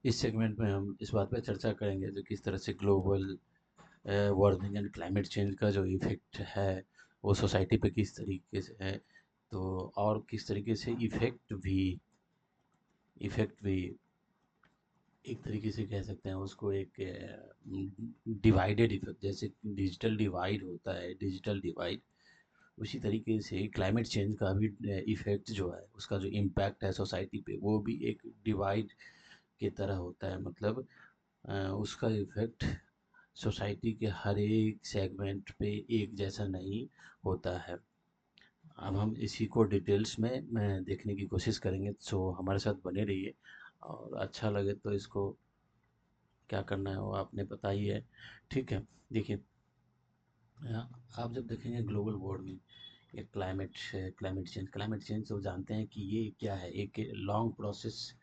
इस सेगमेंट में हम इस बात पे चर्चा करेंगे जो किस तरह से global warming and climate change का जो इफ़ेक्ट है वो सोसाइटी पे किस तरीके से है, तो और किस तरीके से इफ़ेक्ट भी एक तरीके से कह सकते हैं उसको एक डिवाइडेड इफ़ेक्ट, जैसे डिजिटल डिवाइड होता है, डिजिटल डिवाइड, उसी तरीके से क्लाइमेट चेंज का भी इफ़ेक्ट जो है, उसका जो इम्पैक्ट है सोसाइटी पे वो भी एक डिवाइड की तरह होता है। मतलब उसका इफ़ेक्ट सोसाइटी के हर एक सेगमेंट पे एक जैसा नहीं होता है। अब हम इसी को डिटेल्स में देखने की कोशिश करेंगे, सो हमारे साथ बने रहिए। और अच्छा लगे तो इसको क्या करना है वो आपने पता ही है। ठीक है, देखिए, आप जब देखेंगे ग्लोबल वार्मिंग या क्लाइमेट चेंज तो जानते हैं कि ये क्या है, एक लॉन्ग प्रोसेस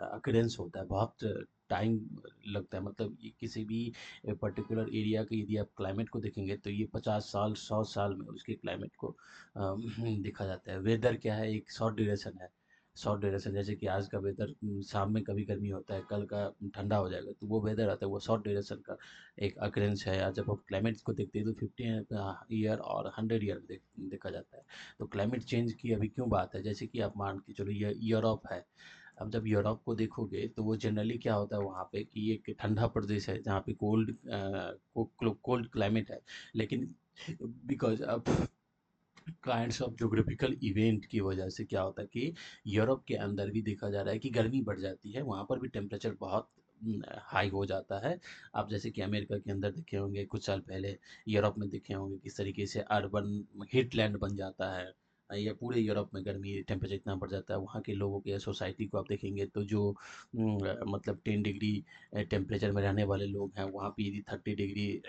अकरेंस होता है, बहुत टाइम लगता है। मतलब ये किसी भी पर्टिकुलर एरिया के यदि आप क्लाइमेट को देखेंगे तो ये 50 साल 100 साल में उसके क्लाइमेट को देखा जाता है। वेदर क्या है, एक शॉर्ट ड्यूरेशन है। शॉर्ट ड्यूरेशन जैसे कि आज का वेदर, शाम में कभी गर्मी होता है, कल का ठंडा हो जाएगा, तो वो वेदर आता है, वो शॉर्ट ड्यूरेशन का एक अकरेंस है। और जब आप क्लाइमेट को देखते हैं तो 50 ईयर और 100 ईयर में देखा जाता है। तो क्लाइमेट चेंज की अभी क्यों बात है, जैसे कि आप मान के चलो ये यूरोप है। अब जब यूरोप को देखोगे तो वो जनरली क्या होता है वहाँ पे कि एक ठंडा प्रदेश है जहाँ पे कोल्ड क्लाइमेट है। लेकिन बिकॉज अब काइंड्स ऑफ ज्योग्राफिकल इवेंट की वजह से क्या होता है कि यूरोप के अंदर भी देखा जा रहा है कि गर्मी बढ़ जाती है, वहाँ पर भी टेम्परेचर बहुत हाई हो जाता है। आप जैसे कि अमेरिका के अंदर देखे होंगे कुछ साल पहले, यूरोप में देखे होंगे किस तरीके से अर्बन हीटलैंड बन जाता है। या पूरे यूरोप में गर्मी टेम्परेचर इतना बढ़ जाता है, वहाँ के लोगों के सोसाइटी को आप देखेंगे तो जो मतलब 10 डिग्री टेम्परेचर में रहने वाले लोग हैं, वहाँ पे यदि 30 डिग्री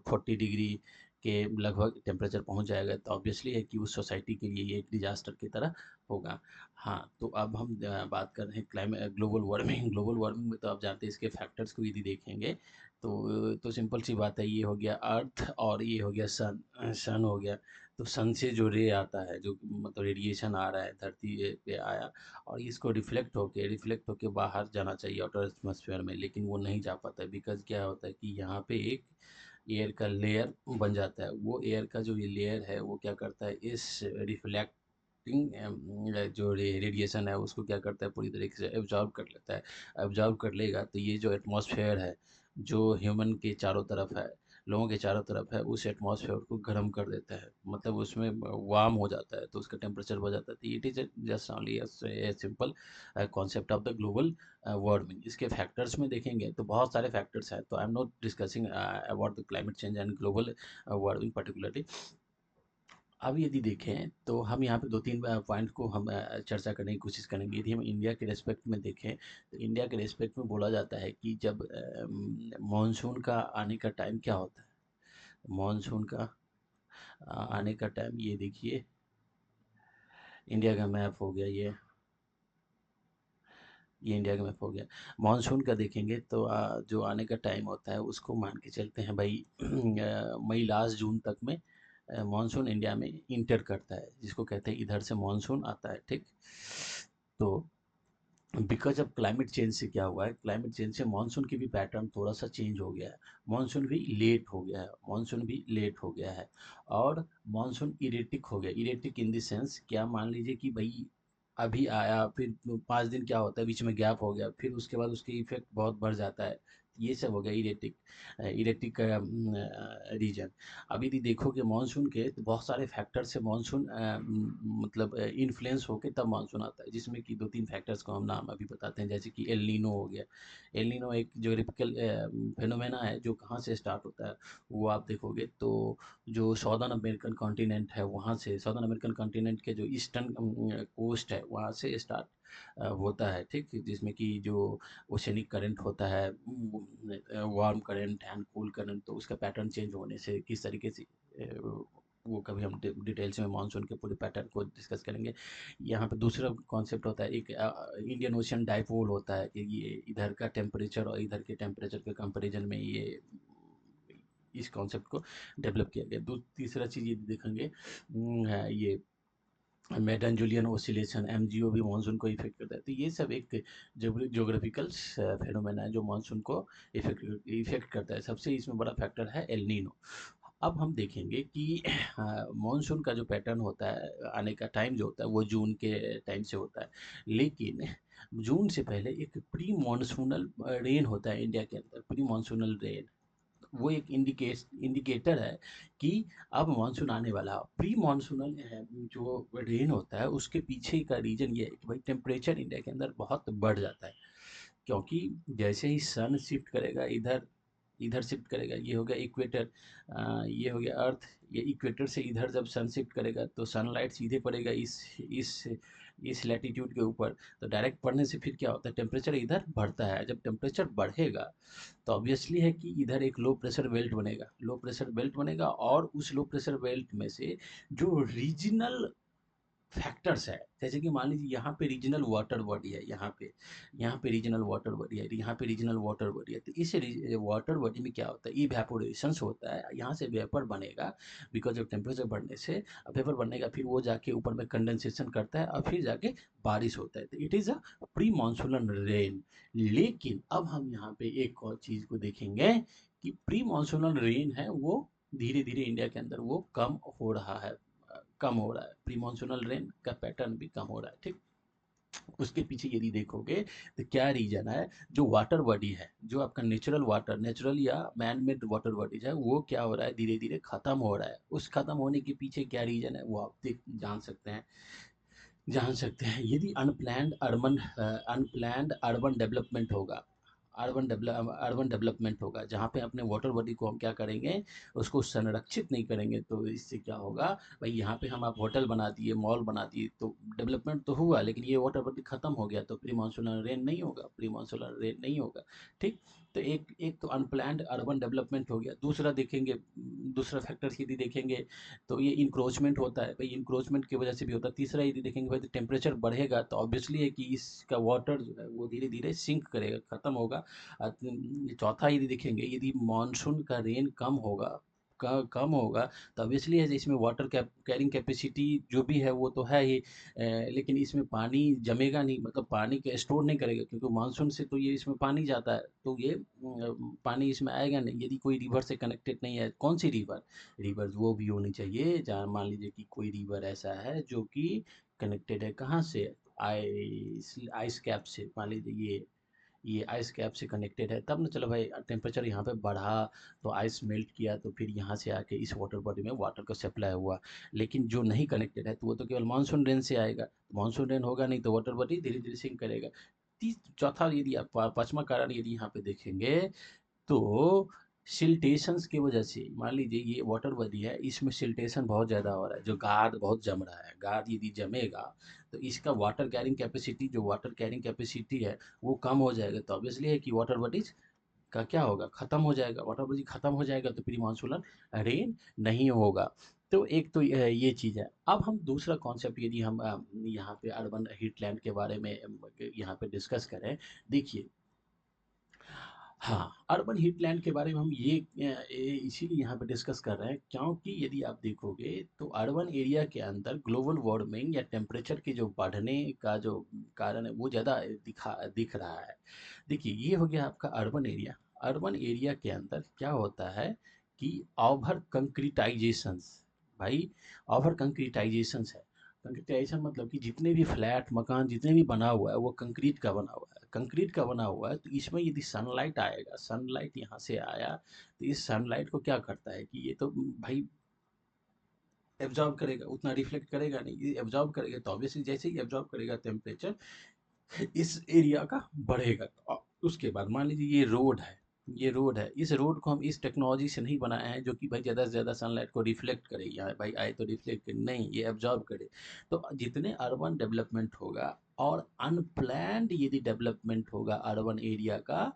40 डिग्री के लगभग टेम्परेचर पहुंच जाएगा तो ऑब्वियसली है कि उस सोसाइटी के लिए ये एक डिजास्टर की तरह होगा। हाँ, तो अब हम बात कर रहे हैं क्लाइमेट ग्लोबल वार्मिंग में, तो आप जानते हैं इसके फैक्टर्स को यदि देखेंगे तो सिंपल सी बात है, ये हो गया अर्थ और ये हो गया सन। सन हो गया, तो सन से जो रे आता है, जो मतलब रेडिएशन आ रहा है धरती पे आया, और इसको रिफ्लेक्ट होके बाहर जाना चाहिए आउटर एटमॉस्फेयर में, लेकिन वो नहीं जा पाता है। बिकॉज क्या होता है कि यहाँ पे एक एयर का लेयर बन जाता है। वो एयर का जो ये लेयर है वो क्या करता है, इस रिफ्लेक्टिंग जो रेडिएशन है उसको क्या करता है, पूरी तरीके से एब्जॉर्ब कर लेता है। एब्जॉर्ब कर लेगा तो ये जो एटमॉस्फेयर है, जो ह्यूमन के चारों तरफ है, लोगों के चारों तरफ है, उस एटमॉस्फेयर को गर्म कर देता है, मतलब उसमें वार्म हो जाता है, तो उसका टेम्परेचर बढ़ जाता है। तो it is just only a simple concept of the global warming. इसके फैक्टर्स में देखेंगे तो बहुत सारे फैक्टर्स हैं, तो I am not discussing about the climate change and global warming particularly. अब यदि देखें तो हम यहाँ पे दो तीन पॉइंट को हम चर्चा करने की कोशिश करेंगे। यदि हम इंडिया के रेस्पेक्ट में देखें तो इंडिया के रेस्पेक्ट में बोला जाता है कि जब मानसून का आने का टाइम क्या होता है, मानसून का आने का टाइम, ये देखिए इंडिया का मैप हो गया, ये इंडिया का मैप हो गया। मानसून का देखेंगे तो जो आने का टाइम होता है उसको मान के चलते हैं भाई, मई लास्ट जून तक में मानसून इंडिया में इंटर करता है, जिसको कहते हैं इधर से मानसून आता है। ठीक, तो बिकॉज अब क्लाइमेट चेंज से क्या हुआ है, क्लाइमेट चेंज से मानसून की भी पैटर्न थोड़ा सा चेंज हो गया है। मानसून भी लेट हो गया है। और मानसून इरेटिक हो गया। इरेटिक इन द सेंस क्या, मान लीजिए कि भाई अभी आया, फिर 5 दिन क्या होता है बीच में गैप हो गया, फिर उसके बाद उसके इफेक्ट बहुत बढ़ जाता है। ये सब हो गया इरेटिक, इरेटिक रीजन। अब यदि देखोगे मानसून के तो बहुत सारे फैक्टर से मानसून मतलब इन्फ्लुएंस होके तब मानसून आता है, जिसमें कि दो तीन फैक्टर्स को हम नाम अभी बताते हैं, जैसे कि एल नीनो हो गया। एल नीनो एक ज्योग्राफिकल फेनोमेना है जो कहाँ से स्टार्ट होता है, वो आप देखोगे तो जो सदर्न अमेरिकन कॉन्टिनेंट है, वहाँ से सदर्न अमेरिकन कॉन्टिनेंट के जो ईस्टर्न कोस्ट है वहाँ से स्टार्ट होता है। ठीक, जिसमें कि जो ओशनिक करंट होता है, warm current and cool current, तो उसका पैटर्न चेंज होने से किस तरीके से वो कभी हम डिटेल्स में मानसून के पूरे पैटर्न को डिस्कस करेंगे। यहाँ पे दूसरा कॉन्सेप्ट होता है, एक इंडियन ओशियन डाइपोल होता है, कि ये इधर का टेम्परेचर और इधर के टेम्परेचर के कंपैरिजन में ये इस कॉन्सेप्ट को डेवलप किया गया। तीसरा चीज़ ये देखेंगे, है ये मेडन जूलियन ओसिलेशन एमजीओ भी मानसून को इफेक्ट करता है। तो ये सब एक ज्योग्राफिकल फेनोमेना है जो मानसून को इफेक्ट इफेक्ट करता है। सबसे इसमें बड़ा फैक्टर है एल नीनो। अब हम देखेंगे कि मानसून का जो पैटर्न होता है आने का टाइम जो होता है वो जून के टाइम से होता है, लेकिन जून से पहले एक प्री मानसूनल रेन होता है इंडिया के अंदर। प्री मानसूनल रेन वो एक इंडिकेटर है कि अब मानसून आने वाला है। प्री मानसूनल जो रेन होता है उसके पीछे का रीजन ये है कि भाई टेम्परेचर इंडिया के अंदर बहुत बढ़ जाता है, क्योंकि जैसे ही सन शिफ्ट करेगा इधर, इधर शिफ्ट करेगा, ये हो गया इक्वेटर, ये हो गया अर्थ, ये इक्वेटर से इधर जब सन शिफ्ट करेगा तो सनलाइट सीधे पड़ेगा इस इस लैटिट्यूड के ऊपर। तो डायरेक्ट पड़ने से फिर क्या होता है, टेम्परेचर इधर बढ़ता है। जब टेम्परेचर बढ़ेगा तो ऑब्वियसली है कि इधर एक लो प्रेशर बेल्ट बनेगा, लो प्रेशर बेल्ट बनेगा, और उस लो प्रेशर बेल्ट में से जो रीजनल फैक्टर्स है, जैसे कि मान लीजिए यहाँ पे रीजनल वाटर बॉडी है, यहाँ पे रीजनल वाटर बॉडी है, यहाँ पे रीजनल वाटर बॉडी है। तो इस वाटर बॉडी में क्या होता है, इवेपोरेशन होता है, यहाँ से वेपर बनेगा बिकॉज ऑफ टेम्परेचर बढ़ने से। वेपर बनने का फिर वो जाके ऊपर में कंडेंसेशन करता है और फिर जाके बारिश होता है। तो it is a pre monsoon rain. लेकिन अब हम यहाँ पे एक और चीज़ को देखेंगे कि प्री मानसूनल रेन है वो धीरे धीरे इंडिया के अंदर वो कम हो रहा है, कम हो रहा है। प्री मानसूनल रेन का पैटर्न भी कम हो रहा है, ठीक। उसके पीछे यदि देखोगे तो क्या रीजन है, जो वाटर बॉडी है, जो आपका नेचुरल वाटर, नेचुरल या मैन मेड वाटर बॉडीज है, वो क्या हो रहा है, धीरे धीरे खत्म हो रहा है। उस खत्म होने के पीछे क्या रीजन है वो आप देख जान सकते हैं यदि अनप्लैंड अर्बन डेवलपमेंट होगा। अर्बन डेवलपमेंट होगा जहाँ पे अपने वाटर बॉडी को हम क्या करेंगे, उसको संरक्षित नहीं करेंगे, तो इससे क्या होगा, भाई यहाँ पे हम आप होटल बना दिए, मॉल बना दिए, तो डेवलपमेंट तो हुआ लेकिन ये वाटर बॉडी खत्म हो गया, तो प्री मानसूनल रेन नहीं होगा, प्री मानसूनल रेन नहीं होगा, ठीक। तो एक एक तो अनप्लैंड अर्बन डेवलपमेंट हो गया। दूसरा देखेंगे, दूसरा फैक्टर यदि देखेंगे तो ये इंक्रोचमेंट होता है, भाई इंक्रोचमेंट की वजह से भी होता है। तीसरा यदि देखेंगे भाई, तो टेम्परेचर बढ़ेगा तो ऑब्वियसली है कि इसका वाटर जो है वो धीरे धीरे सिंक करेगा, खत्म होगा। चौथा यदि देखेंगे, यदि मानसून का रेन कम होगा तो ऑब्वियसली है इसमें वाटर कैरिंग कैपेसिटी जो भी है वो तो है ही, लेकिन इसमें पानी जमेगा नहीं, मतलब पानी के स्टोर नहीं करेगा, क्योंकि मानसून से तो ये इसमें पानी जाता है, तो ये पानी इसमें आएगा नहीं यदि कोई रिवर से कनेक्टेड नहीं है। कौन सी रिवर, रिवर्स वो भी होनी चाहिए जहाँ मान लीजिए कि कोई रिवर ऐसा है जो कि कनेक्टेड है कहाँ से, आइस आइस कैप से। मान लीजिए ये आइस कैप से कनेक्टेड है, तब ना चलो भाई टेम्परेचर यहाँ पे बढ़ा तो आइस मेल्ट किया तो फिर यहाँ से आके इस वाटर बॉडी में वाटर का सप्लाई हुआ। लेकिन जो नहीं कनेक्टेड है तो वो तो केवल मानसून रेन से आएगा, मानसून रेन होगा नहीं तो वाटर बॉडी धीरे धीरे सिंक करेगा। चौथा यदि आप पांचवा कारण यदि यहाँ पे देखेंगे तो सिल्टेशंस की वजह से, मान लीजिए ये वाटर बॉडी है, इसमें सिल्टेशन बहुत ज़्यादा हो रहा है, जो गाद बहुत जम रहा है, गाद यदि जमेगा तो इसका वाटर कैरिंग कैपेसिटी, जो वाटर कैरिंग कैपेसिटी है वो कम हो जाएगा। तो ऑब्वियसली है कि वाटर बॉडीज का क्या होगा, खत्म हो जाएगा। वाटर बॉडी खत्म हो जाएगा तो प्री मानसूलन रेन नहीं होगा। तो एक तो ये चीज़ है। अब हम दूसरा कॉन्सेप्ट यदि हम यहाँ पे अर्बन हीटलैंड के बारे में यहाँ पे डिस्कस करें, देखिए, हाँ, अर्बन हीटलैंड के बारे में हम इसीलिए यहाँ पे डिस्कस कर रहे हैं क्योंकि यदि आप देखोगे तो अर्बन एरिया के अंदर ग्लोबल वार्मिंग या टेम्परेचर के जो बढ़ने का जो कारण है वो ज़्यादा दिख रहा है। देखिए, ये हो गया आपका अर्बन एरिया। अर्बन एरिया के अंदर क्या होता है कि ओवर कंक्रीटाइजेशंस, भाई ओवर कंक्रीटाइजेशंस है। कंक्रीटाइजेशन मतलब कि जितने भी फ्लैट मकान जितने भी बना हुआ है वो कंक्रीट का बना हुआ है, कंक्रीट का बना हुआ है। तो इसमें यदि सनलाइट आएगा, सनलाइट यहाँ से आया तो इस सनलाइट को क्या करता है कि ये तो भाई एब्जॉर्ब करेगा, उतना रिफ्लेक्ट करेगा नहीं, ये एब्जॉर्ब करेगा। तो ऑब्वियसली जैसे ही एब्जॉर्ब करेगा टेम्परेचर इस एरिया का बढ़ेगा। उसके बाद मान लीजिए ये रोड है, इस रोड को हम इस टेक्नोलॉजी से नहीं बनाए हैं जो कि भाई ज़्यादा से ज़्यादा सनलाइट को रिफ्लेक्ट करे, या भाई आए तो रिफ्लेक्ट करे, नहीं, ये एब्जॉर्ब करे। तो जितने अर्बन डेवलपमेंट होगा और अनप्लैन्ड यदि डेवलपमेंट होगा अर्बन एरिया का,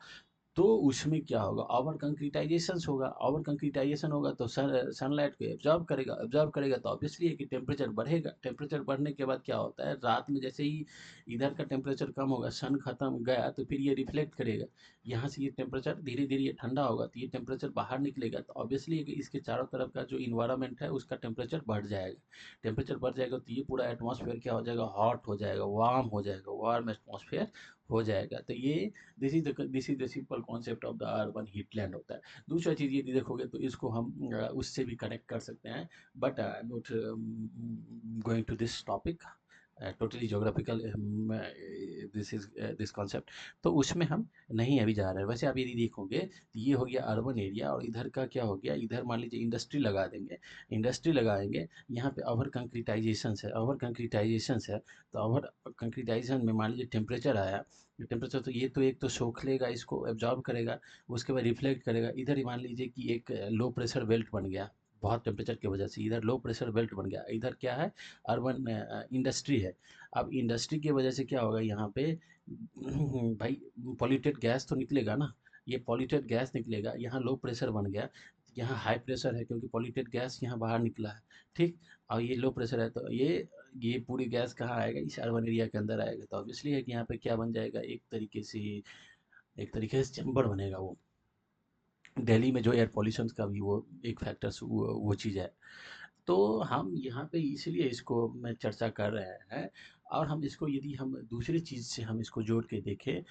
तो उसमें क्या होगा, ओवर कंक्रीटाइजेशन होगा, ओवर कंक्रीटाइजेशन होगा तो सनलाइट को एब्जॉर्ब करेगा तो ऑब्वियसली है कि टेम्परेचर बढ़ेगा। टेम्परेचर बढ़ने के बाद क्या होता है, रात में जैसे ही इधर का टेम्परेचर कम होगा, सन खत्म गया, तो फिर ये रिफ्लेक्ट करेगा, यहाँ से ये टेम्परेचर धीरे धीरे ये ठंडा होगा, तो ये टेम्परेचर बाहर निकलेगा, तो ऑब्वियसली है कि इसके चारों तरफ का जो इन्वायरमेंट है उसका टेम्परेचर बढ़ जाएगा। टेम्परेचर बढ़ जाएगा तो ये पूरा एटमॉस्फेयर क्या हो जाएगा, हॉट हो जाएगा, वार्म हो जाएगा, वार्म एटमॉस्फेयर हो जाएगा। तो ये this is the simple concept of the urban heat island होता है। दूसरा चीज़ ये देखोगे तो इसको हम उससे भी कनेक्ट कर सकते हैं, but I'm not going to this topic, totally geographical this concept, तो उसमें हम नहीं अभी जा रहे हैं। वैसे आप यदि देखोगे तो ये हो गया अर्बन एरिया, और इधर का क्या हो गया, इधर मान लीजिए इंडस्ट्री लगा देंगे, इंडस्ट्री लगाएंगे, यहाँ पे ओवर कंक्रीटाइजेशन है, ओवर कंक्रीटाइजेशन है, तो ओवर कंक्रीटाइजेशन में मान लीजिए टेम्परेचर आया, टेम्परेचर तो ये तो एक तो सोख लेगा, इसको एब्जॉर्ब करेगा, उसके बाद रिफ्लेक्ट करेगा। इधर ही मान लीजिए कि एक लो प्रेशर बेल्ट बन गया, बहुत टेम्परेचर की वजह से इधर लो प्रेशर बेल्ट बन गया, इधर क्या है, अर्बन इंडस्ट्री है। अब इंडस्ट्री की वजह से क्या होगा यहाँ पे भाई, पॉल्यूटेड गैस तो निकलेगा ना, ये पॉल्यूटेड गैस निकलेगा, यहाँ लो प्रेशर बन गया, यहाँ हाई प्रेशर है क्योंकि पॉल्यूटेड गैस यहाँ बाहर निकला है, ठीक। और ये लो प्रेशर है तो ये पूरी गैस कहाँ आएगा, इस अर्बन एरिया के अंदर आएगा, तो ऑब्वियसली है कि यहाँ पे क्या बन जाएगा, एक तरीके से चैम्बर बनेगा वो। दिल्ली में जो एयर पॉल्यूशन का भी वो एक फैक्टर्स वो चीज़ है। तो हम यहाँ पे इसलिए इसको मैं चर्चा कर रहे हैं, और हम इसको यदि हम दूसरी चीज़ से हम इसको जोड़ के देखें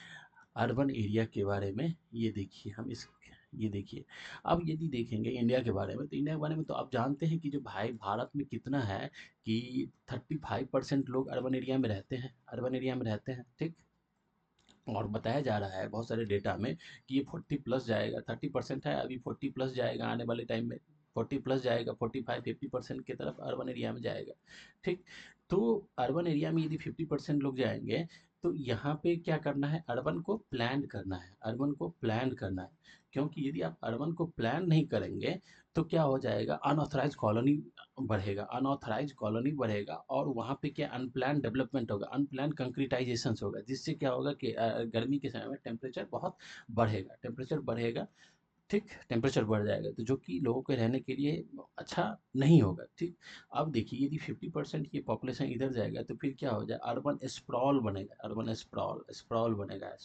अर्बन एरिया के बारे में, ये देखिए, अब यदि देखेंगे इंडिया के बारे में, तो इंडिया के बारे में तो आप जानते हैं कि जो भाई भारत में कितना है कि 35% लोग अर्बन एरिया में रहते हैं, अर्बन एरिया में रहते हैं, ठीक। और बताया जा रहा है बहुत सारे डेटा में कि ये 40 प्लस जाएगा, 30% है अभी, 40 प्लस जाएगा आने वाले टाइम में, 40 प्लस जाएगा, 45-50% की तरफ अर्बन एरिया में जाएगा, ठीक। तो अर्बन एरिया में यदि 50% लोग जाएंगे, तो यहाँ पे क्या करना है, अर्बन को प्लान करना है, अर्बन को प्लान करना है, क्योंकि यदि आप अर्बन को प्लान नहीं करेंगे तो क्या हो जाएगा, अनऑथराइज कॉलोनी बढ़ेगा, अनऑथराइज कॉलोनी बढ़ेगा, और वहाँ पे क्या अनप्लान डेवलपमेंट होगा, अनप्लान कंक्रीटाइजेशन होगा, जिससे क्या होगा कि गर्मी के समय में टेम्परेचर बहुत बढ़ेगा, टेम्परेचर बढ़ेगा, ठीक, टेम्परेचर बढ़ जाएगा, तो जो कि लोगों के रहने के लिए अच्छा नहीं होगा, ठीक। अब देखिए यदि 50% की पॉपुलेशन इधर जाएगा तो फिर क्या हो जाए, अर्बन स्प्रॉल बनेगा, अर्बन स्प्रॉल स्प्रॉल बनेगा।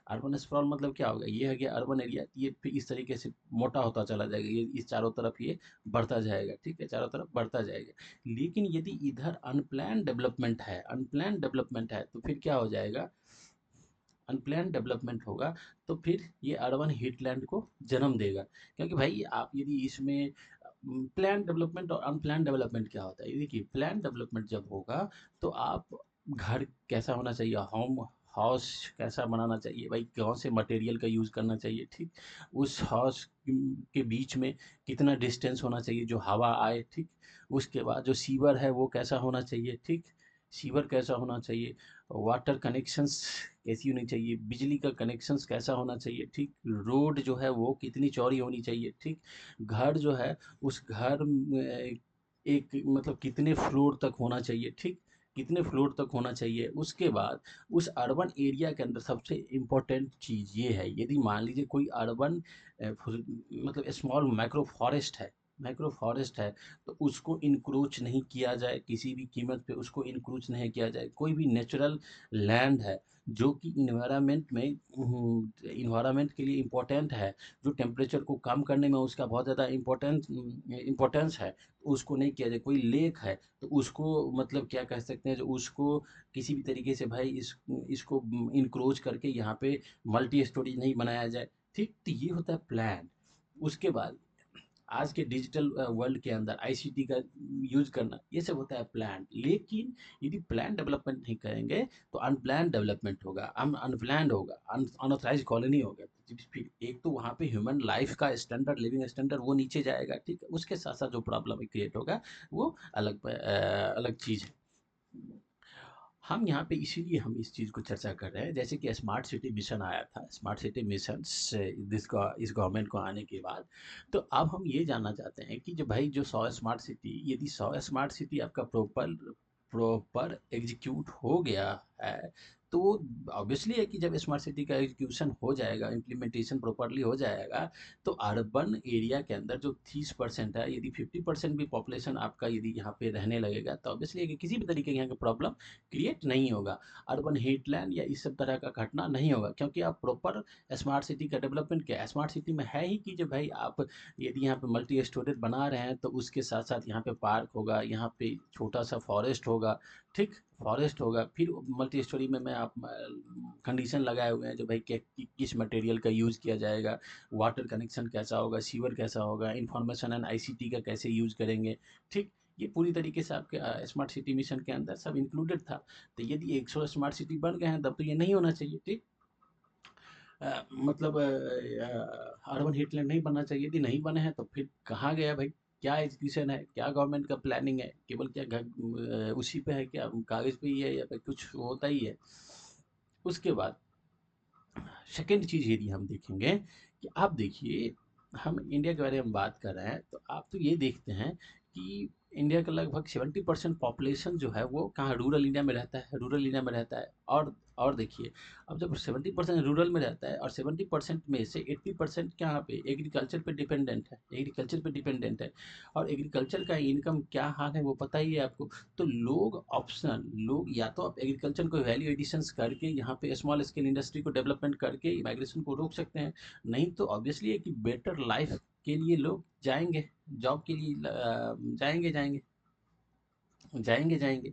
अर्बन स्प्रॉल मतलब क्या होगा, ये है कि अर्बन एरिया ये फिर इस तरीके से मोटा होता चला जाएगा, ये इस चारों तरफ ये बढ़ता जाएगा, ठीक है, चारों तरफ बढ़ता जाएगा। लेकिन यदि इधर अनप्लान डेवलपमेंट है, अनप्लान डेवलपमेंट है, तो फिर क्या हो जाएगा, अनप्लान डेवलपमेंट होगा, तो फिर ये अर्बन हीटलैंड को जन्म देगा। क्योंकि भाई आप यदि इसमें प्लान डेवलपमेंट और अनप्लान डेवलपमेंट क्या होता है, ये देखिए प्लान डेवलपमेंट जब होगा तो आप घर कैसा होना चाहिए, होम हाउस कैसा बनाना चाहिए भाई, कौन से मटेरियल का यूज़ करना चाहिए, ठीक। उस हाउस के बीच में कितना डिस्टेंस होना चाहिए जो हवा आए, ठीक। उसके बाद जो सीवर है वो कैसा होना चाहिए, ठीक, सीवर कैसा होना चाहिए, वाटर कनेक्शंस कैसी होनी चाहिए, बिजली का कनेक्शंस कैसा होना चाहिए, ठीक। रोड जो है वो कितनी चौड़ी होनी चाहिए, ठीक। घर जो है उस घर में एक मतलब कितने फ्लोर तक होना चाहिए, ठीक, कितने फ्लोर तक होना चाहिए। उसके बाद उस अर्बन एरिया के अंदर सबसे इम्पोर्टेंट चीज़ ये है, यदि मान लीजिए कोई अर्बन मतलब स्मॉल माइक्रो फॉरेस्ट है, माइक्रो फॉरेस्ट है, तो उसको इंक्रोच नहीं किया जाए, किसी भी कीमत पे उसको इंक्रोच नहीं किया जाए। कोई भी नेचुरल लैंड है जो कि इन्वायरमेंट में इन्वायरमेंट के लिए इम्पोर्टेंट है, जो टेम्परेचर को कम करने में उसका बहुत ज़्यादा इम्पोर्टेंस है, तो उसको नहीं किया जाए। कोई लेक है तो उसको मतलब क्या कह सकते हैं, जो उसको किसी भी तरीके से भाई इसको इंक्रोच करके यहाँ पे मल्टी स्टोरेज नहीं बनाया जाए, ठीक। तो ये होता है प्लान। उसके बाद आज के डिजिटल वर्ल्ड के अंदर आईसीटी का यूज करना, ये सब होता है प्लान। लेकिन यदि प्लान डेवलपमेंट नहीं करेंगे तो अनप्लान डेवलपमेंट होगा, अनप्लान होगा, अनऑथराइज कॉलोनी होगा। फिर एक तो वहाँ पे ह्यूमन लाइफ का स्टैंडर्ड, लिविंग स्टैंडर्ड वो नीचे जाएगा, ठीक है। उसके साथ साथ जो प्रॉब्लम क्रिएट होगा वो अलग चीज़ है। हम यहाँ पे इसीलिए हम इस चीज़ को चर्चा कर रहे हैं, जैसे कि स्मार्ट सिटी मिशन आया था, स्मार्ट सिटी मिशन से इस गवर्नमेंट को आने के बाद, तो अब हम ये जानना चाहते हैं कि जो भाई जो 100 स्मार्ट सिटी, यदि 100 स्मार्ट सिटी आपका प्रॉपर प्रॉपर एग्जीक्यूट हो गया है, तो ऑब्वियसली है कि जब स्मार्ट सिटी का एग्जीक्यूशन हो जाएगा, इम्प्लीमेंटेशन प्रॉपरली हो जाएगा, तो अर्बन एरिया के अंदर जो 30% है, यदि 50% भी पॉपुलेशन आपका यदि यहाँ पे रहने लगेगा, तो ऑब्वियसली है कि किसी भी तरीके की यहाँ की प्रॉब्लम क्रिएट नहीं होगा। अर्बन हीटलैंड या इस सब तरह का घटना नहीं होगा, क्योंकि आप प्रॉपर स्मार्ट सिटी का डेवलपमेंट किया। स्मार्ट सिटी में है ही कि जो भाई आप यदि यहाँ पे मल्टी स्टोरेज बना रहे हैं, तो उसके साथ साथ यहाँ पे पार्क होगा, यहाँ पे छोटा सा फॉरेस्ट होगा, ठीक, फॉरेस्ट होगा। फिर मल्टी स्टोरी में मैं आप कंडीशन लगाए हुए हैं जो भाई किस मटेरियल का यूज़ किया जाएगा, वाटर कनेक्शन कैसा होगा, सीवर कैसा होगा, इंफॉर्मेशन एंड आईसीटी का कैसे यूज़ करेंगे, ठीक। ये पूरी तरीके से आपके स्मार्ट सिटी मिशन के अंदर सब इंक्लूडेड था। तो यदि 100 स्मार्ट सिटी बन गए हैं, तब तो ये नहीं होना चाहिए, ठीक। मतलब अर्बन हिटलैंड नहीं बनना चाहिए। यदि नहीं बने हैं तो फिर कहाँ गया भाई, क्या एजुकेशन है, क्या गवर्नमेंट का प्लानिंग है, केवल क्या उसी पे है, क्या कागज पे ही है, या फिर कुछ होता ही है। उसके बाद सेकेंड चीज़ यदि हम देखेंगे कि आप देखिए, हम इंडिया के बारे में बात कर रहे हैं, तो आप तो ये देखते हैं कि इंडिया का लगभग 70% पॉपुलेशन जो है वो कहाँ, रूरल इंडिया में रहता है, रूरल इंडिया में रहता है। और देखिए, अब जब 70% रूरल में रहता है और 70% में से 80% कहाँ पे एग्रीकल्चर पे डिपेंडेंट है, एग्रीकल्चर पे डिपेंडेंट है। और एग्रीकल्चर का इनकम क्या हाल है वो पता ही है आपको। तो लोग या तो आप एग्रीकल्चर को वैल्यू एडिशंस करके यहाँ पे स्मॉल स्केल इंडस्ट्री को डेवलपमेंट करके माइग्रेशन को रोक सकते हैं। नहीं तो ऑब्वियसली है कि बेटर लाइफ के लिए लोग जाएंगे, जॉब के लिए जाएंगे जाएंगे जाएंगे जाएंगे।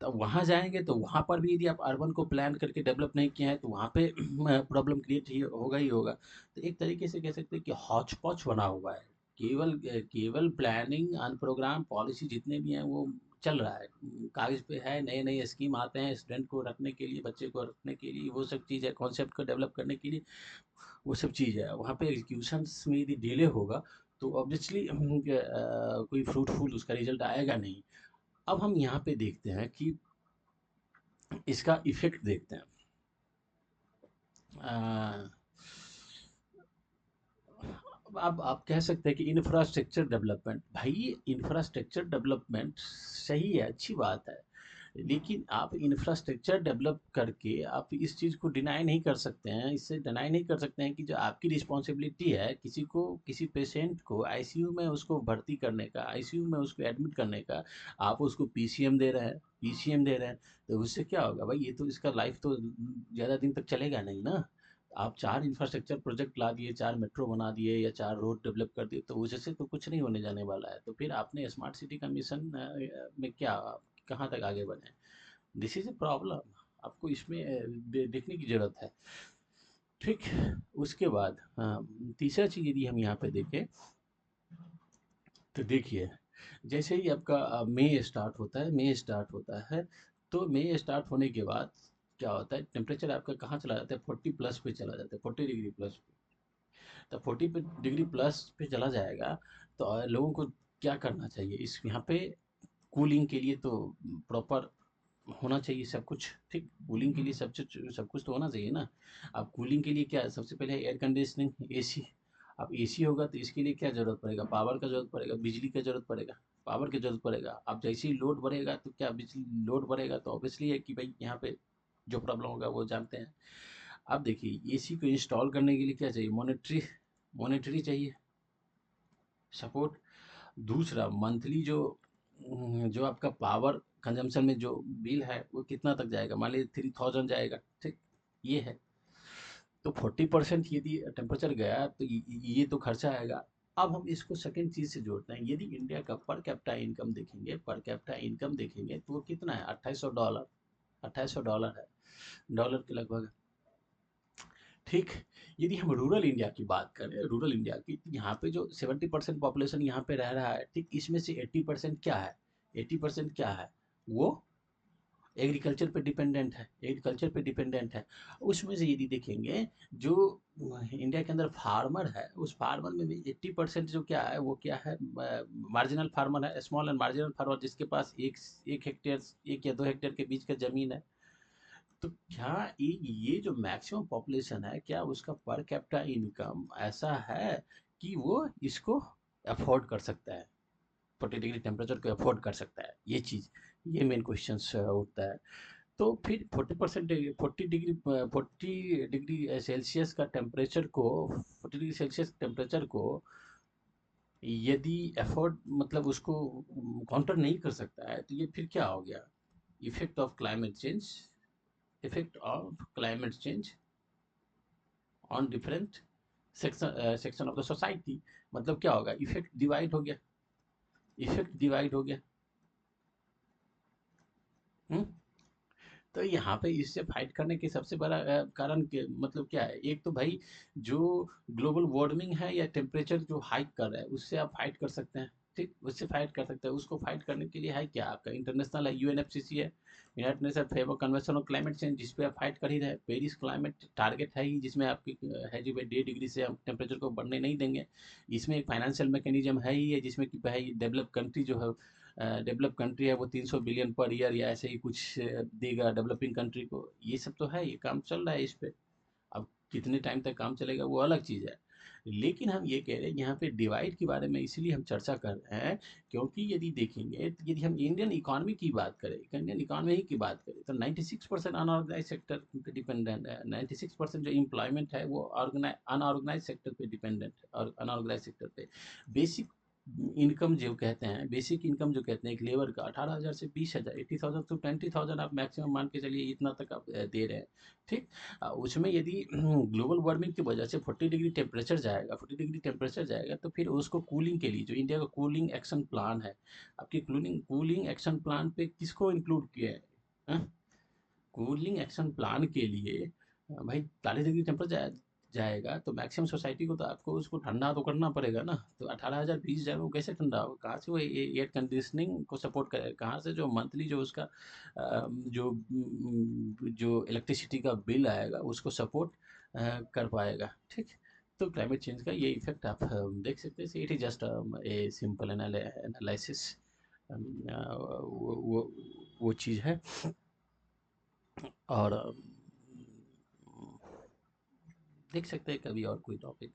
तो वहाँ जाएंगे, तो वहाँ पर भी यदि आप अर्बन को प्लान करके डेवलप नहीं किया है, तो वहाँ पे प्रॉब्लम क्रिएट ही होगा ही होगा। तो एक तरीके से कह सकते हैं कि हौच पौच बना हुआ है। केवल प्लानिंग अन प्रोग्राम पॉलिसी जितने भी हैं वो चल रहा है, कागज पे है। नए नए स्कीम आते हैं स्टूडेंट को रखने के लिए, बच्चे को रखने के लिए, वो सब चीज़ है, कॉन्सेप्ट को डेवलप करने के लिए, वो सब चीज़ है। वहाँ पे एग्जीक्यूशन में यदि डिले होगा, तो ऑब्वियसली कोई फ्रूटफुल उसका रिजल्ट आएगा नहीं। अब हम यहाँ पे देखते हैं कि इसका इफेक्ट देखते हैं। अ, अब आप कह सकते हैं कि इंफ्रास्ट्रक्चर डेवलपमेंट, भाई इंफ्रास्ट्रक्चर डेवलपमेंट सही है, अच्छी बात है। लेकिन आप इंफ्रास्ट्रक्चर डेवलप करके आप इस चीज़ को डिनाई नहीं कर सकते हैं, इससे डिनाई नहीं कर सकते हैं कि जो आपकी रिस्पॉन्सिबिलिटी है, किसी पेशेंट को आईसीयू में उसको भर्ती करने का, आईसीयू में उसको एडमिट करने का, आप उसको पीसीएम दे रहे हैं, पीसीएम दे रहे हैं। तो उससे क्या होगा भाई, ये तो इसका लाइफ तो ज़्यादा दिन तक चलेगा नहीं ना। आप 4 इंफ्रास्ट्रक्चर प्रोजेक्ट ला दिए, 4 मेट्रो बना दिए या 4 रोड डेवलप कर दिए, तो उससे तो कुछ नहीं होने जाने वाला है। तो फिर आपने स्मार्ट सिटी का मिशन में क्या, कहाँ तक आगे बढ़े? दिस इज़ अ प्रॉब्लम, आपको इसमें देखने की ज़रूरत है, ठीक। उसके बाद तीसरा चीज़ यदि हम यहाँ पे देखें, तो देखिए, जैसे ही आपका मई स्टार्ट होता है, तो मई स्टार्ट होने के बाद क्या होता है, टेम्परेचर आपका कहाँ चला जाता है, 40 प्लस पे चला जाता है, 40 डिग्री प्लस। तो 40 पे डिग्री प्लस पे चला जाएगा, तो लोगों को क्या करना चाहिए इस यहाँ पे, कूलिंग के लिए तो प्रॉपर होना चाहिए सब कुछ, ठीक। कूलिंग के लिए सब कुछ तो होना चाहिए ना। अब कूलिंग के लिए क्या है, सबसे पहले एयर कंडीशनिंग, एसी। अब एसी होगा तो इसके लिए क्या ज़रूरत पड़ेगा, पावर का ज़रूरत पड़ेगा, बिजली का ज़रूरत पड़ेगा, पावर की ज़रूरत पड़ेगा। अब जैसे ही लोड बढ़ेगा, तो क्या बिजली लोड बढ़ेगा, तो ऑब्वियसली है कि भाई यहाँ पे जो प्रॉब्लम होगा वो जानते हैं। अब देखिए, एसी को इंस्टॉल करने के लिए क्या चाहिए, मॉनेटरी चाहिए सपोर्ट। दूसरा, मंथली जो आपका पावर कंजम्पशन में जो बिल है वो कितना तक जाएगा, मान लीजिए 3000 जाएगा, ठीक। ये है। तो 40% यदि टेम्परेचर गया, तो ये तो खर्चा आएगा। अब हम इसको सेकंड चीज से जोड़ते हैं, यदि इंडिया का पर कैपिटा इनकम देखेंगे, तो वो कितना है, $2800, $2800 है, डॉलर के लगभग, ठीक। यदि हम रूरल इंडिया की बात करें, रूरल इंडिया की, तो यहाँ पे जो 70% पॉपुलेशन यहाँ पे रह रहा है, ठीक, इसमें से 80% क्या है, 80% क्या है, वो एग्रीकल्चर पे डिपेंडेंट है, उसमें से यदि देखेंगे, जो इंडिया के अंदर फार्मर है, उस फार्मर में भी 80% जो क्या है, वो क्या है, मार्जिनल फार्मर है, स्मॉल एंड मार्जिनल फार्मर, जिसके पास एक हेक्टेयर, 1 या 2 हेक्टेयर के बीच का जमीन है। तो क्या ये जो मैक्सिमम पॉपुलेशन है, क्या उसका पर कैपिटा इनकम ऐसा है कि वो इसको अफोर्ड कर सकता है, 40 डिग्री टेम्परेचर को अफोर्ड कर सकता है, ये चीज़, ये मेन क्वेश्चन उठता है। तो फिर 40% 40 डिग्री सेल्सियस का टेम्परेचर को 40 डिग्री सेल्सियस टेम्परेचर को यदि एफोर्ड मतलब उसको काउंटर नहीं कर सकता है, तो ये फिर क्या हो गया? Effect of climate change, effect of climate change on different section of the society. मतलब क्या होगा? इफेक्ट डिवाइड हो गया, इफेक्ट डिवाइड हो गया। हम्म। तो यहाँ पे इससे फाइट करने की सबसे बड़ा कारण मतलब क्या है? एक तो भाई जो ग्लोबल वार्मिंग है या टेम्परेचर जो हाइक कर रहा है, उससे आप फाइट कर सकते हैं। ठीक, उससे फाइट कर सकते हैं। उसको फाइट करने के लिए है क्या? आपका इंटरनेशनल है, यूएनएफसीसी है, United nation favour convention on climate change, जिसपे आप फाइट कर ही रहे हैं। पेरिस क्लाइमेट टारगेट है ही, जिसमें आपकी है जी भाई 1.5 डिग्री से हम टेम्परेचर को बढ़ने नहीं देंगे। इसमें एक फाइनेंशियल मैकेनिज्म है ही है, जिसमें कि भाई डेवलप कंट्री जो है, डेवलप कंट्री है, वो 300 बिलियन पर ईयर या ऐसे ही कुछ देगा डेवलपिंग कंट्री को। ये सब तो है, ये काम चल रहा है इस पे। अब कितने टाइम तक काम चलेगा वो अलग चीज़ है। लेकिन हम ये कह रहे हैं यहाँ पे डिवाइड के बारे में इसलिए हम चर्चा कर रहे हैं, क्योंकि यदि देखेंगे, तो यदि हम इंडियन इकोनॉमी की बात करें, इंडियन इकोनॉमी की बात करें, तो 96% अनऑर्गेनाइज सेक्टर पे डिपेंडेंट है। 96% जो एम्प्लॉयमेंट है वो अनऑर्गेनाइज सेक्टर पे डिपेंडेंट है, और अनऑर्गेनाइज सेक्टर पे बेसिक इनकम जो कहते हैं, बेसिक इनकम जो कहते हैं एक लेबर का, 18,000 से 20,000, 80,000 टू 20,000 आप मैक्सिमम मान के चलिए, इतना तक आप दे रहे हैं। ठीक। उसमें यदि ग्लोबल वार्मिंग की वजह से 40 डिग्री टेम्परेचर जाएगा, तो फिर उसको कूलिंग के लिए जो इंडिया का कूलिंग एक्शन प्लान है, आपकी कूलिंग एक्शन प्लान पे किसको इंक्लूड किया है? कूलिंग एक्शन प्लान के लिए भाई 40 डिग्री टेम्परेचर जाएगा, तो मैक्सिमम सोसाइटी को तो आपको उसको ठंडा तो करना पड़ेगा ना। तो 18,000 20,000 वो कैसे ठंडा होगा? कहाँ से वो एयर कंडीशनिंग को सपोर्ट करेगा? कहाँ से जो मंथली जो उसका जो इलेक्ट्रिसिटी का बिल आएगा उसको सपोर्ट कर पाएगा? ठीक। तो क्लाइमेट चेंज का ये इफेक्ट आप देख सकते हैं। It is just a simple analysis. वो चीज़ है। और देख सकते हैं कभी और कोई टॉपिक।